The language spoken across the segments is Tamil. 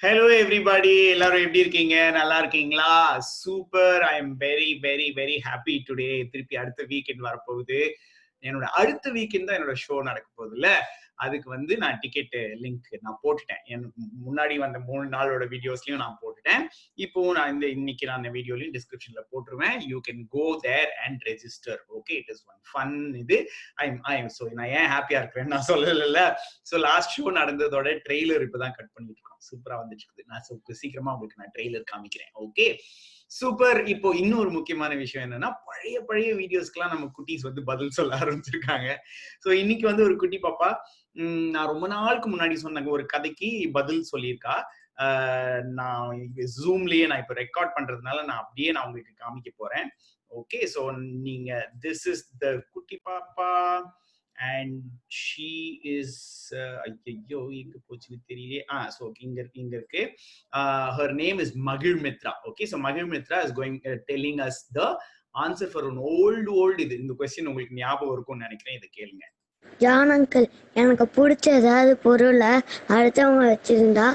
Hello everybody, எல்லாரும் எப்படி இருக்கீங்க? நல்லா இருக்கீங்களா? Super. I am very happy today. திருப்பி அடுத்த வீக்கெண்ட் வரப்போகுது. என்னோட அடுத்த வீக்கெண்ட் தான் என்னோட ஷோ நடக்க போகுதுல்ல. அதுக்கு வந்து நான் டிக்கெட் லிங்க் நான் போட்டுட்டேன். முன்னாடி வந்த 3 நாளோட வீடியோஸ்லயும் நான் போட்டுட்டேன். இப்போ நான் இன்னைக்கு நான் வீடியோலயும் டிஸ்கிரிப்ஷன்ல போட்டுருவேன். You can go there and register. Okay, it is one fun இது. ஐ எம் சோ நான் ஏன் ஹாப்பியா இருக்கிறேன் நான் சொல்லல. சோ லாஸ்ட் ஷோ நடந்ததோட ட்ரெய்லர் இப்பதான் கட் பண்ணிட்டு இருக்கோம். சூப்பரா வந்துட்டு இருக்குது. நான் சீக்கிரமா உங்களுக்கு நான் ட்ரெய்லர் காமிக்கிறேன். Okay super. இப்போ இன்னொரு முக்கியமான விஷயம் என்னன்னா, பழைய வீடியோஸ்க்குலாம் நம்ம குட்டீஸ் வந்து பதில் சொல்ல ஆரம்பிச்சிருக்காங்க. சோ இன்னைக்கு வந்து ஒரு குட்டி பாப்பா நான் ரொம்ப நாளுக்கு முன்னாடி சொன்னாங்க ஒரு கதைக்கு பதில் சொல்லியிருக்கா. நான் ஜூம்லயே நான் இப்ப ரெக்கார்ட் பண்றதுனால நான் அப்படியே நான் உங்களுக்கு காமிக்க போறேன். ஓகே, சோ நீங்க திஸ் இஸ் த குட்டி பாப்பா and she is ஐயோ எங்க போச்சுன்னு தெரியலையே. சோ இங்க இருக்கு. her name is Magil Mitra. Okay, so Magil Mitra is going telling us the answer for an old இது. இந்த क्वेश्चन உங்களுக்கு ஞாபகம் இருக்கும்னு நினைக்கிறேன். இத கேளுங்க. ஜான் அங்கிள், எனக்கு பிடிச்ச ஏதாவது பொருளை அடுத்தவங்க வச்சிருந்தா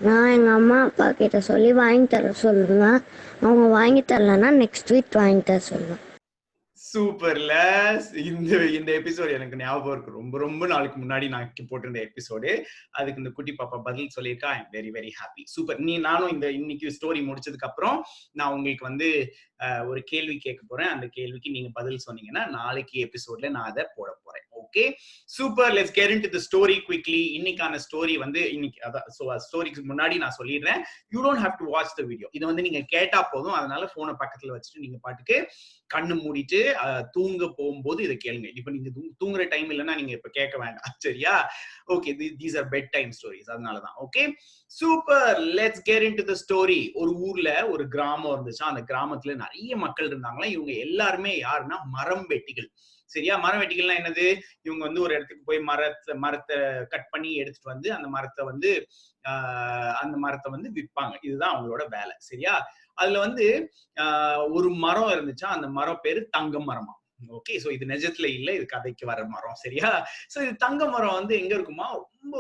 நான் எங்க அம்மா அப்பா கிட்ட சொல்லி வாங்கி தர சொல்லுவேன். அவங்க வாங்கி தரலன்னா நெக்ஸ்ட் வீக் வாங்கி தர சொல்லுவேன். சூப்பர்ல. இந்த எபிசோடு எனக்கு ஞாபகம் இருக்கு. ரொம்ப நாளுக்கு முன்னாடி நான் போட்டிருந்த எபிசோடு. அதுக்கு இந்த குட்டி பாப்பா பதில் சொல்லியிருக்கா. I am very happy. Super. நானும் இந்த இன்னைக்கு ஸ்டோரி முடிச்சதுக்கு அப்புறம் நான் உங்களுக்கு வந்து ஒரு கேள்வி கேட்க போறேன். அந்த கேள்விக்கு நீங்க பதில் சொன்னீங்கன்னா நாளைக்கு எபிசோட்ல நான் அதை போட போறேன். Okay super. Let's get into the story quickly. இன்னைக்கான ஸ்டோரி வந்து இன்னைக்கு அதான். சோ ஸ்டோரிக்கு முன்னாடி நான் சொல்லிடுறேன், you don't have to watch the video. இதை வந்து நீங்க கேட்டா போதும். அதனால போனை பக்கத்துல வச்சுட்டு நீங்க பாட்டுக்கு கண்ணு மூடிட்டு தூங்க போகும்போது இதை கேளுங்க. இப்ப நீங்க தூங்குற டைம் இல்லைன்னா நீங்க இப்ப கேட்க வேண்டாம், சரியா? Okay, these are bedtime stories, அதனாலதான். Okay super. Let's get into the story. ஒரு ஊர்ல ஒரு கிராமம் இருந்துச்சு. அந்த கிராமத்துல நிறைய மக்கள் இருந்தாங்களா. இவங்க எல்லாருமே யாருன்னா மரம் வெட்டிகள். சரியா? மரம் வெட்டிகள்னா என்னது? இவங்க வந்து ஒரு இடத்துக்கு போய் மரத்தை கட் பண்ணி எடுத்துட்டு வந்து அந்த மரத்தை வந்து விற்பாங்க. இதுதான் அவங்களோட வேலை. சரியா? அதுல வந்து ஒரு மரம் இருந்துச்சா. அந்த மரம் பேரு தங்க மரமா. ஓகே, சோ இது நிஜத்துல இல்ல, இது கதைக்கு வர மரம். சரியா? சோ இது தங்க மரம் வந்து எங்க இருக்குமா,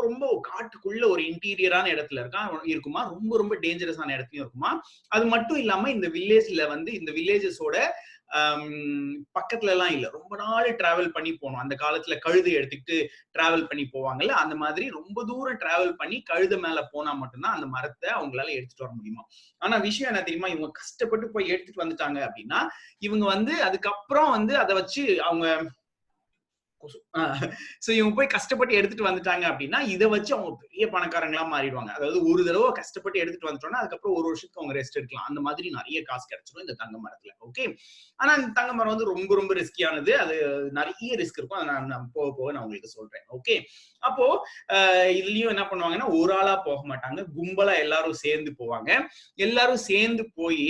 ரொம்ப காட்டுக்குள்ள ஒரு இன்டீரியரான இடத்துல இருக்குமா. ரொம்ப டேஞ்சரஸான இடத்துலயும் இருக்குமா. அது மட்டும் இல்லாம இந்த வில்லேஜ்ல வந்து இந்த வில்லேஜஸோட பக்கத்துல எல்லாம் இல்ல. ரொம்ப நாள் டிராவல் பண்ணி போகணும். அந்த காலத்துல கழுதை எடுத்துக்கிட்டு டிராவல் பண்ணி போவாங்கல்ல, அந்த மாதிரி ரொம்ப தூரம் டிராவல் பண்ணி கழுதை மேல போனா மட்டும்தான் அந்த மரத்தை அவங்களால எடுத்துட்டு வர முடியுமா. ஆனா விஷயம் என்ன தெரியுமா, இவங்க கஷ்டப்பட்டு போய் எடுத்துட்டு வந்துட்டாங்க அப்படின்னா இவங்க வந்து அதுக்கப்புறம் வந்து அதை வச்சு அவங்க இவங்க போய் கஷ்டப்பட்டு எடுத்துட்டு வந்துட்டாங்க அப்படின்னா இதை வச்சு அவங்க பெரிய பணக்காரங்களா மாறிடுவாங்க. அதாவது ஒரு தடவை கஷ்டப்பட்டு எடுத்துட்டு வந்துட்டோம்னா அதுக்கப்புறம் ஒரு வருஷத்துக்கு அவங்க ரெஸ்ட் எடுக்கலாம். அந்த மாதிரி நிறைய காசு கிடைச்சிடும் இந்த தங்க மரத்துல. ஓகே, ஆனா இந்த தங்க மரம் வந்து ரொம்ப ரிஸ்கியானது. அது நிறைய ரிஸ்க் இருக்கும். அதை நான் போக நான் உங்களுக்கு சொல்றேன். ஓகே, அப்போ இதுலயும் என்ன பண்ணுவாங்கன்னா ஒரு ஆளா போக மாட்டாங்க, கும்பலா எல்லாரும் சேர்ந்து போவாங்க. எல்லாரும் சேர்ந்து போய்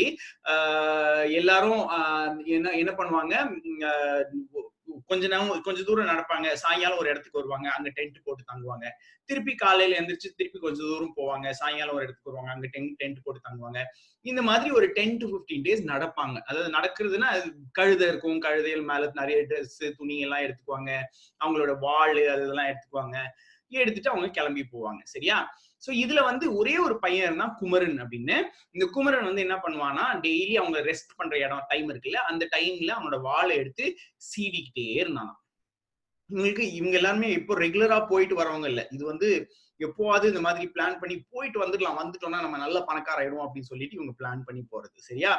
எல்லாரும் என்ன பண்ணுவாங்க, கொஞ்ச தூரம் நடப்பாங்க. சாயங்காலம் ஒரு இடத்துக்கு வருவாங்க, அங்க டென்ட் போட்டு தங்குவாங்க. திருப்பி காலையில எந்திரிச்சு திருப்பி கொஞ்ச தூரம் போவாங்க, சாயங்காலம் ஒரு இடத்துக்கு வருவாங்க, அங்க டென்ட் போட்டு தங்குவாங்க. இந்த மாதிரி ஒரு 10 to 15 days நடப்பாங்க. அதாவது நடக்கிறதுனா கழுதை இருக்கும், கழுதைகள் மேல நிறைய ட்ரெஸ் துணி எல்லாம் எடுத்துக்குவாங்க, அவங்களோட வாள் அதெல்லாம் எடுத்துக்குவாங்க. எடுத்துட்டு அவங்க கிளம்பி போவாங்க. சரியா? சோ இதுல வந்து ஒரே ஒரு பையன் இருந்தா, குமரன் அப்படின்னு. இந்த குமரன் வந்து என்ன பண்ணுவானா, டெய்லி அவங்க ரெஸ்ட் பண்ற இடம் டைம் இருக்குல்ல, அந்த டைம்ல அவனோட வாளை எடுத்து சீவிக்கிட்டே இருந்தானா. இவங்க எல்லாருமே இப்போ ரெகுலரா போயிட்டு வரவங்க இல்ல. இது வந்து எப்போவாது இந்த மாதிரி பிளான் பண்ணி போயிட்டு வந்துட்டோம்னா நம்ம நல்ல பணக்கார ஆயிடுவோம் அப்படின்னு சொல்லிட்டு இவங்க பிளான் பண்ணி போறது. சரியா?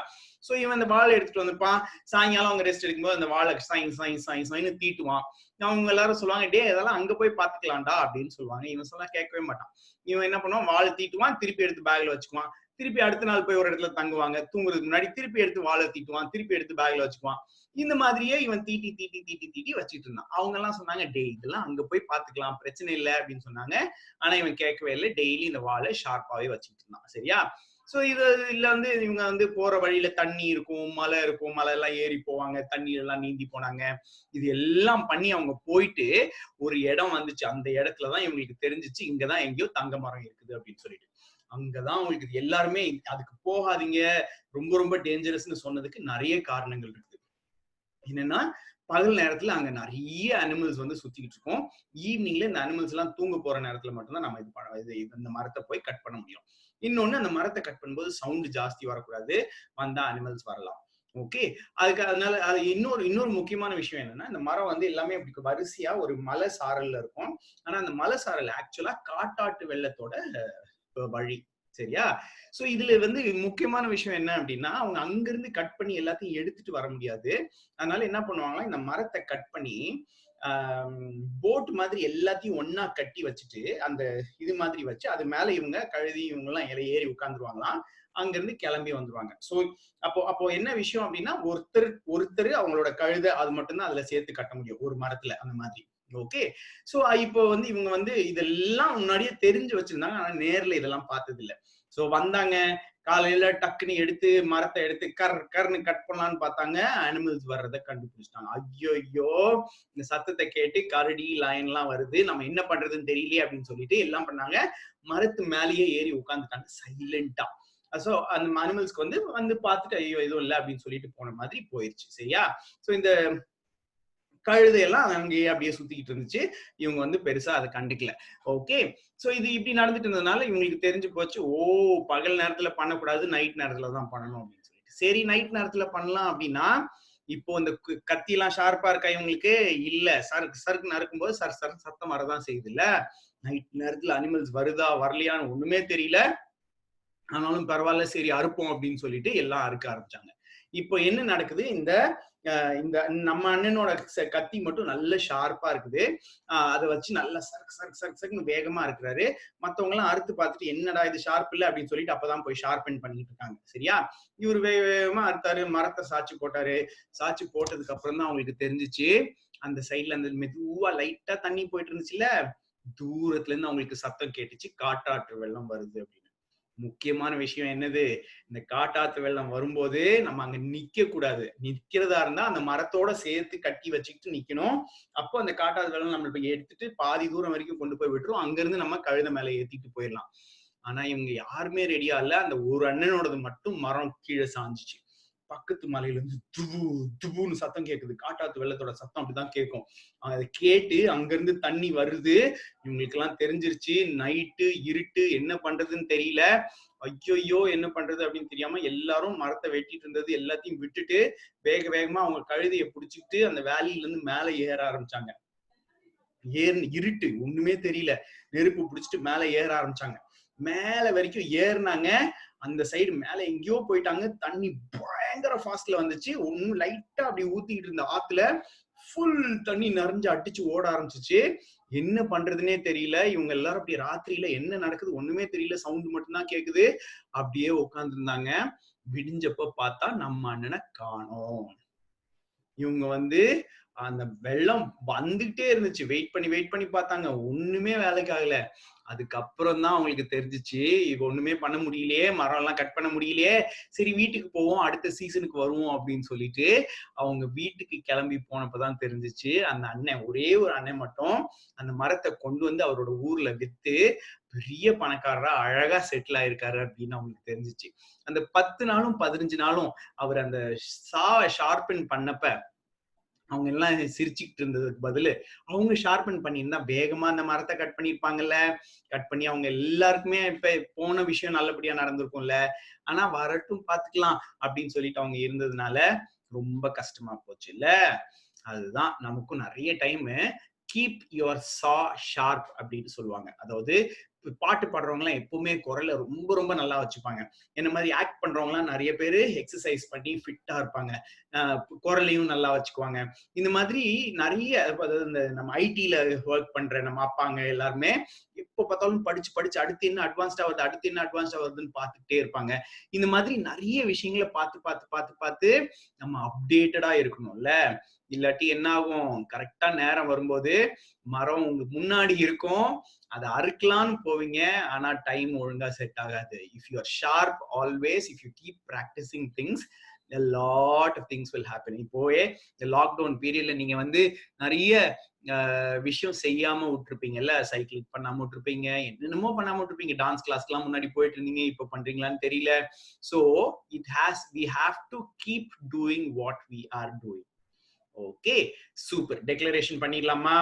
சோ இவன் அந்த வாழை எடுத்துட்டு வந்திருப்பான். சாயங்காலம் அவங்க ரெஸ்ட் எடுக்கும்போது அந்த வாழை சாயின்னு தீட்டுவான். அவங்க எல்லாரும் சொல்லுவாங்க, டே இதெல்லாம் அங்க போய் பாத்துக்கலாம்டா அப்படின்னு சொல்லுவாங்க. இவன் சொன்னா கேட்கவே மாட்டான். இவன் என்ன பண்ணுவான், வாழை தீட்டுவான், திருப்பி எடுத்து பேக்ல வச்சுக்குவான். திருப்பி அடுத்த நாள் போய் ஒரு இடத்துல தங்குவாங்க. தூங்குறதுக்கு முன்னாடி திருப்பி எடுத்து வாழை தீட்டுவான், திருப்பி எடுத்து பேக்ல வச்சுக்குவான். இந்த மாதிரியே இவன் தீட்டி வச்சுட்டு இருந்தான். அவங்க எல்லாம் சொன்னாங்க, டே இதெல்லாம் அங்க போய் பாத்துக்கலாம், பிரச்சனை இல்லை அப்படின்னு சொன்னாங்க. ஆனா இவன் கேட்கவே இல்லை. டெய்லி இந்த வாழை ஷார்ப்பாவே வச்சுட்டு இருந்தான். சரியா? சோ இதுல வந்து இவங்க வந்து போற வழியில தண்ணி இருக்கும், மலை இருக்கும், மலை எல்லாம் ஏறி போவாங்க, தண்ணி எல்லாம் நீந்தி போனாங்க. இது எல்லாம் பண்ணி அவங்க போயிட்டு ஒரு இடம் வந்துச்சு. அந்த இடத்துலதான் இவங்களுக்கு தெரிஞ்சிச்சு, இங்கதான் எங்கேயோ தங்க மரம் இருக்குது அப்படின்னு சொல்லிட்டு. அங்கதான் உங்களுக்கு எல்லாருமே அதுக்கு போகாதீங்க, ரொம்ப டேஞ்சரஸ்ன்னு சொன்னதுக்கு நிறைய காரணங்கள் இருக்கு. என்னன்னா, பகல் நேரத்துல அங்க நிறைய அனிமல்ஸ் வந்து சுத்திக்கிட்டு இருக்கும். ஈவினிங்ல இந்த அனிமல்ஸ் எல்லாம் தூங்க போற நேரத்துல மட்டும்தான் நம்ம இந்த மரத்தை போய் கட் பண்ண முடியும். இன்னொன்னு, அந்த மரத்தை கட் பண்ணும்போது சவுண்ட் ஜாஸ்தி வரக்கூடாது, வந்தா அனிமல்ஸ் வரலாம். ஓகே, அதனால அது இன்னொரு முக்கியமான விஷயம் என்னன்னா, இந்த மரம் வந்து எல்லாமே அப்படி வரிசையா ஒரு மலை சாரல்ல இருக்கும். ஆனா அந்த மலை சாரல் ஆக்சுவலா காட்டாட்டு வெள்ளத்தோட வழி. சரியா? சோ இதுல வந்து முக்கியமான விஷயம் என்ன அப்படின்னா, அவங்க அங்கிருந்து கட் பண்ணி எல்லாத்தையும் எடுத்துட்டு வர முடியாது. அதனால என்ன பண்ணுவாங்கன்னா, இந்த மரத்தை கட் பண்ணி போட் மாதிரி எல்லாத்தையும் ஒன்னா கட்டி வச்சுட்டு, அந்த இது மாதிரி வச்சு அது மேல இவங்க கழுதி இவங்க எல்லாம் ஏறி உட்கார்ந்துருவாங்களாம். அங்க இருந்து கிளம்பி வந்துருவாங்க. சோ அப்போ என்ன விஷயம் அப்படின்னா, ஒருத்தர் அவங்களோட கழுதை அது மட்டும்தான் அதுல சேர்த்து கட்ட முடியும் ஒரு மரத்துல, அந்த மாதிரி. ஓகே, சோ இப்போ வந்து இவங்க வந்து இதெல்லாம் முன்னாடியே தெரிஞ்சு வச்சிருந்தாங்க. ஆனா நேர்ல இதெல்லாம் பார்த்தது இல்ல. சோ வந்தாங்க, காலையில டக்குன்னு எடுத்து மரத்தை எடுத்து கர்னு கட் பண்ணலான்னு பார்த்தாங்க. அனிமல்ஸ் வர்றதை கண்டுபிடிச்சிட்டாங்க. ஐயோ, இந்த சத்தத்தை கேட்டு கரடி லயன் எல்லாம் வருது, நம்ம என்ன பண்றதுன்னு தெரியலையே அப்படின்னு சொல்லிட்டு எல்லாம் பண்ணாங்க. மரத்து மேலேயே ஏறி உட்கார்ந்துட்டாங்க சைலண்டா. சோ அந்த அனிமல்ஸ்க்கு வந்து பார்த்துட்டு ஐயோ எதுவும் இல்லை அப்படின்னு சொல்லிட்டு போன மாதிரி போயிருச்சு. சரியா? சோ இந்த கழுதையெல்லாம் அங்கேயே அப்படியே சுத்திக்கிட்டு இருந்துச்சு. இவங்க வந்து பெருசா அதை கண்டுக்கல. ஓகே, சோ இது இப்படி நடந்துட்டு இருந்ததுனால இவங்களுக்கு தெரிஞ்சு போச்சு, ஓ பகல் நேரத்துல பண்ணக்கூடாது, நைட் நேரத்துல தான் பண்ணணும் அப்படின்னு சொல்லிட்டு. சரி, நைட் நேரத்துல பண்ணலாம் அப்படின்னா, இப்போ இந்த கத்தி எல்லாம் ஷார்ப்பா இருக்கா இவங்களுக்கு? இல்ல. சருக்கு நறுக்கும் போது சத்தம் வரதான் செய்யுது இல்ல. நைட் நேரத்துல அனிமல்ஸ் வருதா வரலையான்னு ஒண்ணுமே தெரியல. ஆனாலும் பரவாயில்ல, சரி அறுப்போம் அப்படின்னு சொல்லிட்டு எல்லாம் அறுக்க ஆரம்பிச்சாங்க. இப்போ என்ன நடக்குது, இந்த நம்ம அண்ணனோட கத்தி மட்டும் நல்ல ஷார்ப்பா இருக்குது. அதை வச்சு நல்லா சர்க்கு வேகமா இருக்கிறாரு. மத்தவங்க எல்லாம் அறுத்து பார்த்துட்டு என்னடா இது ஷார்ப் இல்ல அப்படின்னு சொல்லிட்டு அப்பதான் போய் ஷார்பன் பண்ணிட்டு இருக்காங்க. சரியா? இவர் வேகமா அறுத்தாரு, மரத்தை சாட்சி போட்டாரு. சாட்சி போட்டதுக்கு அப்புறம் தான் அவங்களுக்கு தெரிஞ்சிச்சு, அந்த சைட்ல அந்த மெதுவா லைட்டா தண்ணி போயிட்டு இருந்துச்சுல்ல, தூரத்துல இருந்து அவங்களுக்கு சத்தம் கேட்டுச்சு, காட்டாற்று வெள்ளம் வருது அப்படின்னு. முக்கியமான விஷயம் என்னது, இந்த காட்டாத்து வெள்ளம் வரும்போது நம்ம அங்க நிக்க கூடாது. நிக்கிறதா இருந்தா அந்த மரத்தோட சேர்த்து கட்டி வச்சுக்கிட்டு நிக்கணும். அப்போ அந்த காட்டாத்து வெள்ளம் நம்மள எடுத்துட்டு பாதி தூரம் வரைக்கும் கொண்டு போய் விட்டுரும். அங்க இருந்து நம்ம கழுதை மேல ஏத்திட்டு போயிடலாம். ஆனா இவங்க யாருமே ரெடியா இல்ல. அந்த ஒரு அண்ணனோடது மட்டும் மரம் கீழே சாஞ்சிச்சு. பக்கத்து மலையில இருந்து துபுன்னு சத்தம் கேக்குது. காட்டாத்து வெள்ளத்தோட சத்தம் அப்படிதான் கேட்கும். அதை கேட்டு அங்க இருந்து தண்ணி வருது. இவங்களுக்கு எல்லாம் தெரிஞ்சிருச்சு, நைட்டு இருட்டு, என்ன பண்றதுன்னு தெரியல. ஐயோ என்ன பண்றது அப்படின்னு தெரியாம எல்லாரும் மரத்தை வெட்டிட்டு இருந்தது எல்லாத்தையும் விட்டுட்டு வேகமா அவங்க கழுதையை புடிச்சுக்கிட்டு அந்த வேலியில இருந்து மேல ஏற ஆரம்பிச்சாங்க. இருட்டு, ஒண்ணுமே தெரியல. நெருப்பு பிடிச்சிட்டு மேல ஏற ஆரம்பிச்சாங்க. மேல வரைக்கும் ஏறினாங்க. அந்த சைடு மேல எங்கேயோ போயிட்டாங்க. தண்ணி பயங்கர ஃபாஸ்ட்ல வந்துச்சு. ஒன்னும் லைட்டா அப்படி ஊத்திக்கிட்டு இருந்த ஆத்துல ஃபுல் தண்ணி நிறைஞ்சு அடிச்சு ஓட ஆரம்பிச்சிச்சு. என்ன பண்றதுன்னே தெரியல. இவங்க எல்லாரும் அப்படி ராத்திரியில என்ன நடக்குது ஒண்ணுமே தெரியல, சவுண்ட் மட்டும்தான் கேக்குது. அப்படியே உட்கார்ந்து இருந்தாங்க. விடிஞ்சப்ப பார்த்தா நம்ம அண்ணனை காணோம். இவங்க அந்த வெள்ளம் வந்துகிட்டே இருந்துச்சு. வெயிட் பண்ணி பார்த்தாங்க. ஒண்ணுமே வேலைக்கு ஆகல. அதுக்கப்புறம் தான் அவங்களுக்கு தெரிஞ்சிச்சு, இது ஒண்ணுமே பண்ண முடியலையே, மரம் எல்லாம் கட் பண்ண முடியலையே, சரி வீட்டுக்கு போவோம், அடுத்த சீசனுக்கு வருவோம் அப்படின்னு சொல்லிட்டு அவங்க வீட்டுக்கு கிளம்பி போனப்பதான் தெரிஞ்சிச்சு, அந்த அண்ணன், ஒரே ஒரு அண்ணன் மட்டும் அந்த மரத்தை கொண்டு வந்து அவரோட ஊர்ல வித்து பெரிய பணக்காரரா அழகா செட்டில் ஆயிருக்காரு அப்படின்னு அவங்களுக்கு தெரிஞ்சிச்சு. அந்த 10 நாளும் 15 நாளும் அவர் அந்த ஷார்பன் பண்ணப்ப அவங்க எல்லாம் சிரிச்சுக்கிட்டு இருந்ததுக்கு பதிலு அவங்க ஷார்பன் பண்ணியிருந்தா வேகமா அந்த மரத்தை கட் பண்ணிருப்பாங்கல்ல. கட் பண்ணி அவங்க எல்லாருக்குமே இப்ப போன விஷயம் நல்லபடியா நடந்திருக்கும்ல. ஆனா வரட்டும் பாத்துக்கலாம் அப்படின்னு சொல்லிட்டு அவங்க இருந்ததுனால ரொம்ப கஷ்டமா போச்சு இல்ல. அதுதான் நமக்கும் நிறைய டைம் கீப் யுவர் சா ஷார்ப் அப்படின்னு சொல்லுவாங்க. அதாவது பாட்டு பாடுறவங்க எல்லாம் எப்பவுமே குரலை ரொம்ப ரொம்ப நல்லா வச்சுப்பாங்க. என்ன மாதிரி ஆக்ட் பண்றவங்க எல்லாம் நிறைய பேரு எக்ஸசைஸ் பண்ணி ஃபிட்டா இருப்பாங்க. குரலையும் நல்லா வச்சுக்குவாங்க. இந்த மாதிரி நிறைய, அதாவது இந்த நம்ம ஐடில ஒர்க் பண்ற நம்ம அப்பாங்க எல்லாருமே எப்ப பார்த்தாலும் படிச்சு அடுத்து என்ன அட்வான்ஸ்டா வருதுன்னு பார்த்துட்டே இருப்பாங்க. இந்த மாதிரி நிறைய விஷயங்களை பார்த்து நம்ம அப்டேட்டடா இருக்கணும்ல. இல்லாட்டி என்ன ஆகும், கரெக்டா நேரம் வரும்போது மரம் உங்களுக்கு முன்னாடி இருக்கும், அதை அறுக்கலான்னு போவீங்க, ஆனா டைம் ஒழுங்கா செட் ஆகாது. If you are sharp always, if you keep practising things, a lot of things will happen. இப்போவே இந்த லாக்டவுன் பீரியட்ல நீங்க நிறைய விஷயம் செய்யாம விட்டுருப்பீங்கல்ல. சைக்கிள் பண்ணாம விட்டுருப்பீங்க, என்னென்னமோ பண்ணாம விட்டுருப்பீங்க. டான்ஸ் கிளாஸ்க்குலாம் முன்னாடி போயிட்டு இருந்தீங்க, இப்ப பண்றீங்களான்னு தெரியல. So we have to keep doing what we are doing. Okay, super. Declaration பண்ணிடலாமா?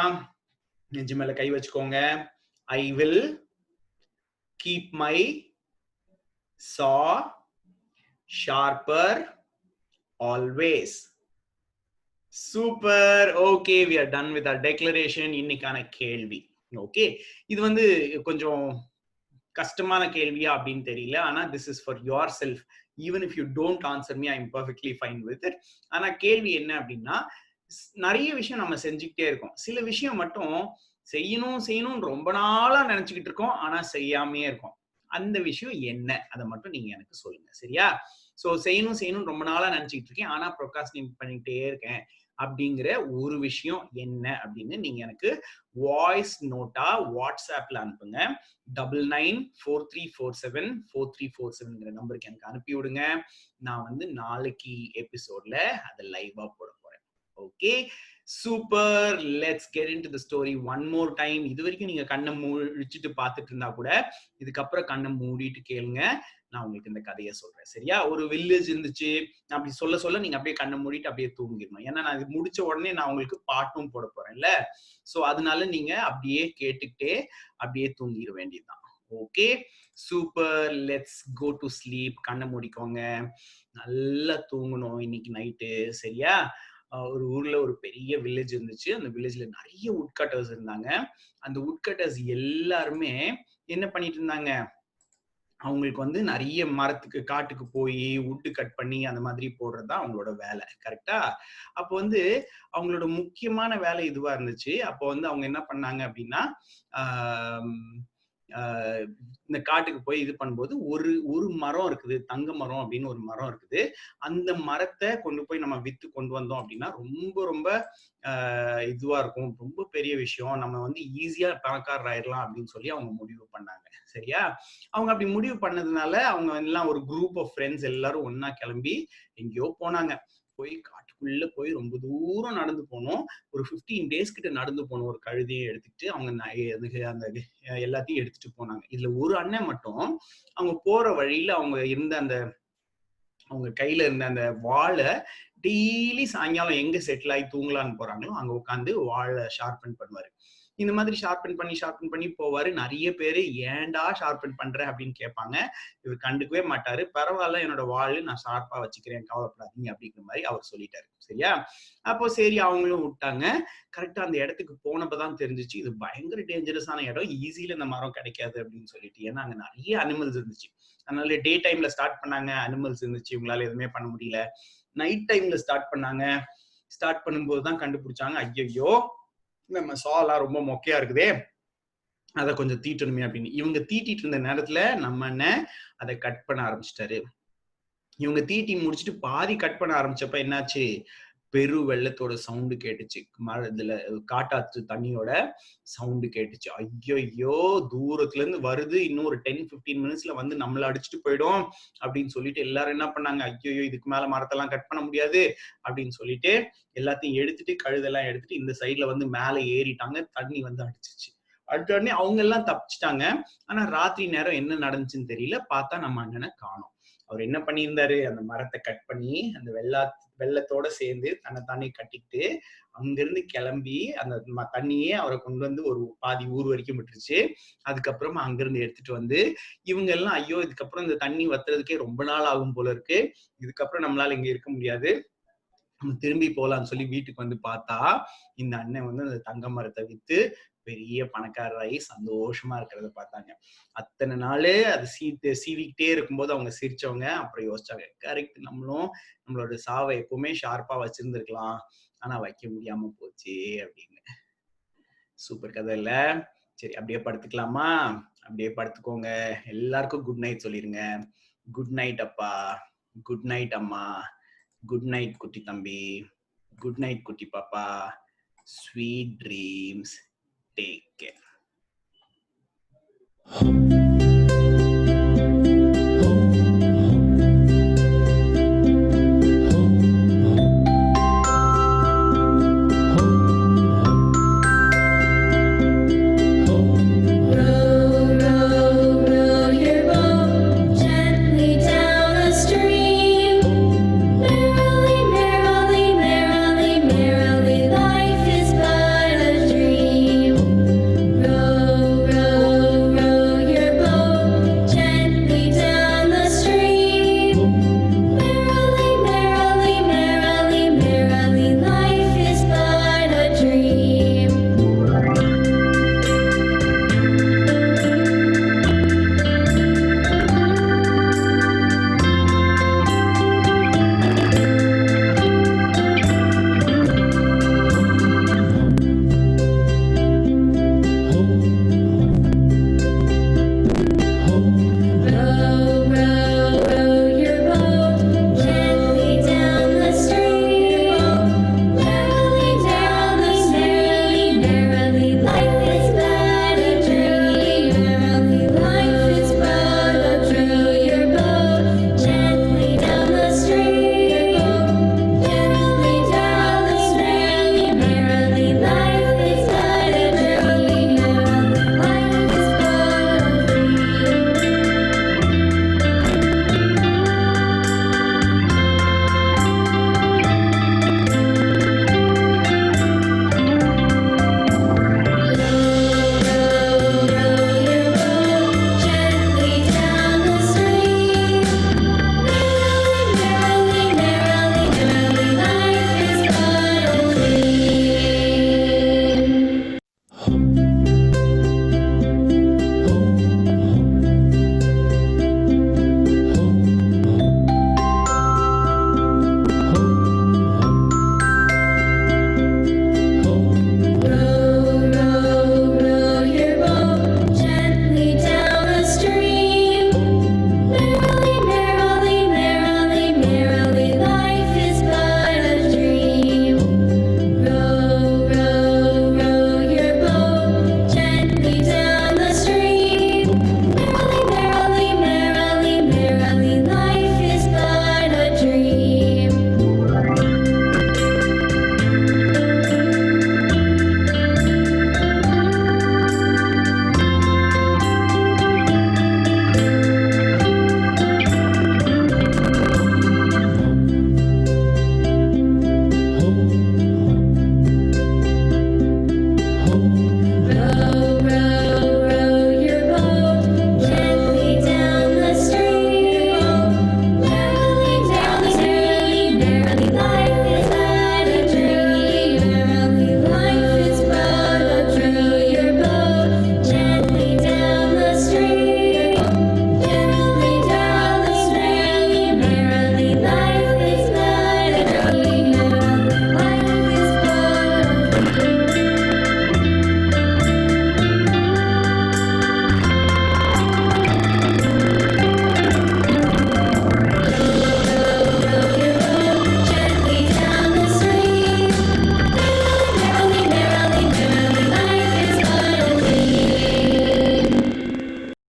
நெஞ்சு மேல கை வச்சுக்கோங்க. I will keep my saw sharper always. Super. Okay, we are done with our declaration. இன்னைக்கான கேள்வி. ஓகே, இது வந்து கொஞ்சம் கஷ்டமான கேள்வியா அப்படின்னு தெரியல. ஆனா this is for yourself. Even if you don't answer me, I am perfectly fine with it. ஆனா கேள்வி என்ன அப்படின்னா, நிறைய விஷயம் நம்ம செஞ்சுக்கிட்டே இருக்கோம். சில விஷயம் மட்டும் செய்யணும் செய்யணும்னு ரொம்ப நாளா நினைச்சுக்கிட்டு இருக்கோம், ஆனா செய்யாமையே இருக்கோம். அந்த விஷயம் என்ன, அதை மட்டும் நீங்க எனக்கு சொல்லுங்க. சரியா? சோ செய்யணும் செய்யணும் ரொம்ப நாளா நினைச்சுக்கிட்டு இருக்கேன், ஆனா ப்ரொக்ராஸ்டினேட் பண்ணிட்டே இருக்கேன் அப்படிங்கிற ஒரு விஷயம் என்ன அப்படின்னு நீங்க எனக்கு வாய்ஸ் நோட்டா வாட்ஸ்அப்ல அனுப்புங்க. 9943474347 நம்பருக்கு எனக்கு அனுப்பி விடுங்க. நான் வந்து நாளைக்கு எபிசோட்ல அதை லைவா போட போறேன். Okay, super. Let's get into the story one more time. இது வரைக்கும் நீங்க கண்ணை முழிச்சிட்டு பார்த்துட்டு இருந்தா கூட இதுக்கப்புறம் கண்ணை மூடிட்டு கேளுங்க, நான் உங்களுக்கு இந்த கதையை சொல்றேன். சரியா? ஒரு வில்லேஜ் இருந்துச்சு, நான் அப்படி சொல்ல சொல்ல நீங்க அப்படியே கண்ணை மூடிட்டு அப்படியே தூங்கிடணும். ஏன்னா நான் இது முடிச்ச உடனே நான் உங்களுக்கு பாட்டும் போட போறேன்ல. சோ அதனால நீங்க அப்படியே கேட்டுக்கிட்டே அப்படியே தூங்கிட வேண்டியதுதான். Okay, super. Let's go to sleep. கண்ணை மூடிக்கோங்க, நல்லா தூங்கணும் இன்னைக்கு நைட்டு. சரியா? ஒரு ஊர்ல ஒரு பெரிய வில்லேஜ் இருந்துச்சு. அந்த வில்லேஜ்ல நிறைய உட்கட்டர்ஸ் இருந்தாங்க. அந்த உட்கட்டர்ஸ் எல்லாருமே என்ன பண்ணிட்டு இருந்தாங்க, அவங்களுக்கு வந்து நிறைய மரத்துக்கு காட்டுக்கு போய் உட்டு கட் பண்ணி அந்த மாதிரி போடுறதுதான் அவங்களோட வேலை. கரெக்டா? அப்போ வந்து அவங்களோட முக்கியமான வேலை இதுவா இருந்துச்சு. அப்போ வந்து அவங்க என்ன பண்ணாங்க அப்படின்னா, இந்த காட்டுக்கு போய் இது பண்ணும்போது ஒரு மரம் இருக்குது, தங்க மரம் அப்படின்னு ஒரு மரம் இருக்குது. அந்த மரத்தை கொண்டு போய் நம்ம வித்து கொண்டு வந்தோம் அப்படின்னா ரொம்ப ரொம்ப இதுவா இருக்கும், ரொம்ப பெரிய விஷயம், நம்ம வந்து ஈஸியா பணக்காரர் ஆயிடலாம் அப்படின்னு சொல்லி அவங்க முடிவு பண்ணாங்க. சரியா? அவங்க அப்படி முடிவு பண்ணதுனால அவங்க எல்லாம் ஒரு குரூப் ஆஃப் ஃப்ரெண்ட்ஸ் எல்லாரும் ஒன்னா கிளம்பி எங்கேயோ போனாங்க. போய் காட்டுக்குள்ள போய் ரொம்ப தூரம் நடந்து போனோம். ஒரு 15 days கிட்ட நடந்து போனோம். ஒரு கழுதையை எடுத்துக்கிட்டு அவங்க அந்த எல்லாத்தையும் எடுத்துட்டு போனாங்க. இதுல ஒரு அண்ணன் மட்டும் அவங்க போற வழியில அவங்க இருந்த அந்த அவங்க கையில இருந்த அந்த வாழை டெய்லி சாயங்காலம் எங்க செட்டில் ஆகி தூங்கலான்னு போறாங்களோ அங்க உட்காந்து வாழை ஷார்பன் பண்ணுவாரு. இந்த மாதிரி ஷார்பன் பண்ணி போவாரு. நிறைய பேரு ஏன்டா ஷார்பன் பண்ற அப்படின்னு கேட்பாங்க. இவர் கண்டுக்கவே மாட்டாரு. பரவாயில்ல, என்னோட வாழ் நான் ஷார்ப்பா வச்சுக்கிறேன், கவலைப்படாதீங்க அப்படிங்கிற மாதிரி அவர் சொல்லிட்டாரு. சரியா? அப்போ சரி அவங்களும் விட்டாங்க. கரெக்டா அந்த இடத்துக்கு போனப்பதான் தெரிஞ்சிச்சு இது பயங்கர டேஞ்சரஸான இடம், ஈஸியில இந்த மரம் கிடைக்காது அப்படின்னு சொல்லிட்டு. ஏன்னா அங்க நிறைய அனிமல்ஸ் இருந்துச்சு. அதனால டே டைம்ல ஸ்டார்ட் பண்ணாங்க, அனிமல்ஸ் இருந்துச்சு, இவங்களால எதுவுமே பண்ண முடியல. நைட் டைம்ல ஸ்டார்ட் பண்ணாங்க. ஸ்டார்ட் பண்ணும்போதுதான் கண்டுபிடிச்சாங்க, ஐயோ நம்ம சாலாம் ரொம்ப மொக்கையா இருக்குதே, அதை கொஞ்சம் தீட்டணுமே அப்படின்னு. இவங்க தீட்டிட்டு இருந்த நேரத்துல நம்ம அண்ணன் அதை கட் பண்ண ஆரம்பிச்சிட்டாரு. இவங்க தீட்டி முடிச்சுட்டு பாதி கட் பண்ண ஆரம்பிச்சப்ப என்னாச்சு, பெரு வெள்ளத்தோட சவுண்டு கேட்டுச்சு. இதுல காட்டாற்று தண்ணியோட சவுண்டு கேட்டுச்சு. ஐயோ தூரத்துல இருந்து வருது, இன்னும் ஒரு 10-15 minutesல வந்து நம்மள அடிச்சுட்டு போயிடும் அப்படின்னு சொல்லிட்டு எல்லாரும் என்ன பண்ணாங்க, ஐயோ இதுக்கு மேல மரத்தெல்லாம் கட் பண்ண முடியாது அப்படின்னு சொல்லிட்டு எல்லாத்தையும் எடுத்துட்டு கழுதெல்லாம் எடுத்துட்டு இந்த சைட்ல வந்து மேல ஏறிட்டாங்க. தண்ணி வந்து அடிச்சிருச்சு. அடுத்த உடனே அவங்க எல்லாம் தப்பிச்சிட்டாங்க. ஆனா ராத்திரி நேரம் என்ன நடந்துச்சுன்னு தெரியல. பார்த்தா நம்ம அண்ணனை காணோம். அவர் என்ன பண்ணியிருந்தாரு, அந்த மரத்தை கட் பண்ணி அந்த வெள்ளத்தோட சேர்ந்து தன்னை கட்டிட்டு அங்கிருந்து கிளம்பி அந்த தண்ணியே அவரை கொண்டு வந்து ஒரு பாதி ஊர் வரைக்கும் விட்டுருச்சு. அதுக்கப்புறமா அங்கிருந்து எடுத்துட்டு வந்து இவங்க எல்லாம் ஐயோ இதுக்கப்புறம் இந்த தண்ணி வத்துறதுக்கே ரொம்ப நாள் ஆகும் போல இருக்கு, இதுக்கப்புறம் நம்மளால இங்க இருக்க முடியாது, நம்ம திரும்பி போலாம்னு சொல்லி வீட்டுக்கு வந்து பார்த்தா இந்த அண்ணன் வந்து அந்த தங்க மரத்தை வித்து பெரிய பணக்காரராகி சந்தோஷமா இருக்கிறத பார்த்தாங்க. அத்தனை நாளு அது சீவிக்கிட்டே இருக்கும்போது அவங்க சிரிச்சவங்க. அப்புறம் யோசிச்சாங்க, கரெக்ட், நம்மளும் நம்மளோட சாவை எப்பவுமே ஷார்ப்பா வச்சிருந்திருக்கலாம், ஆனா வைக்க முடியாம போச்சு அப்படின்னு. சூப்பர் கதை இல்ல? சரி அப்படியே படுத்துக்கலாமா? அப்படியே படுத்துக்கோங்க. எல்லாருக்கும் குட் நைட் சொல்லிருங்க. குட் நைட் அப்பா, குட் நைட் அம்மா, குட் நைட் குட்டி தம்பி, குட் நைட் குட்டி பாப்பா, ஸ்வீட் ட்ரீம்ஸ், டேக் கேர்.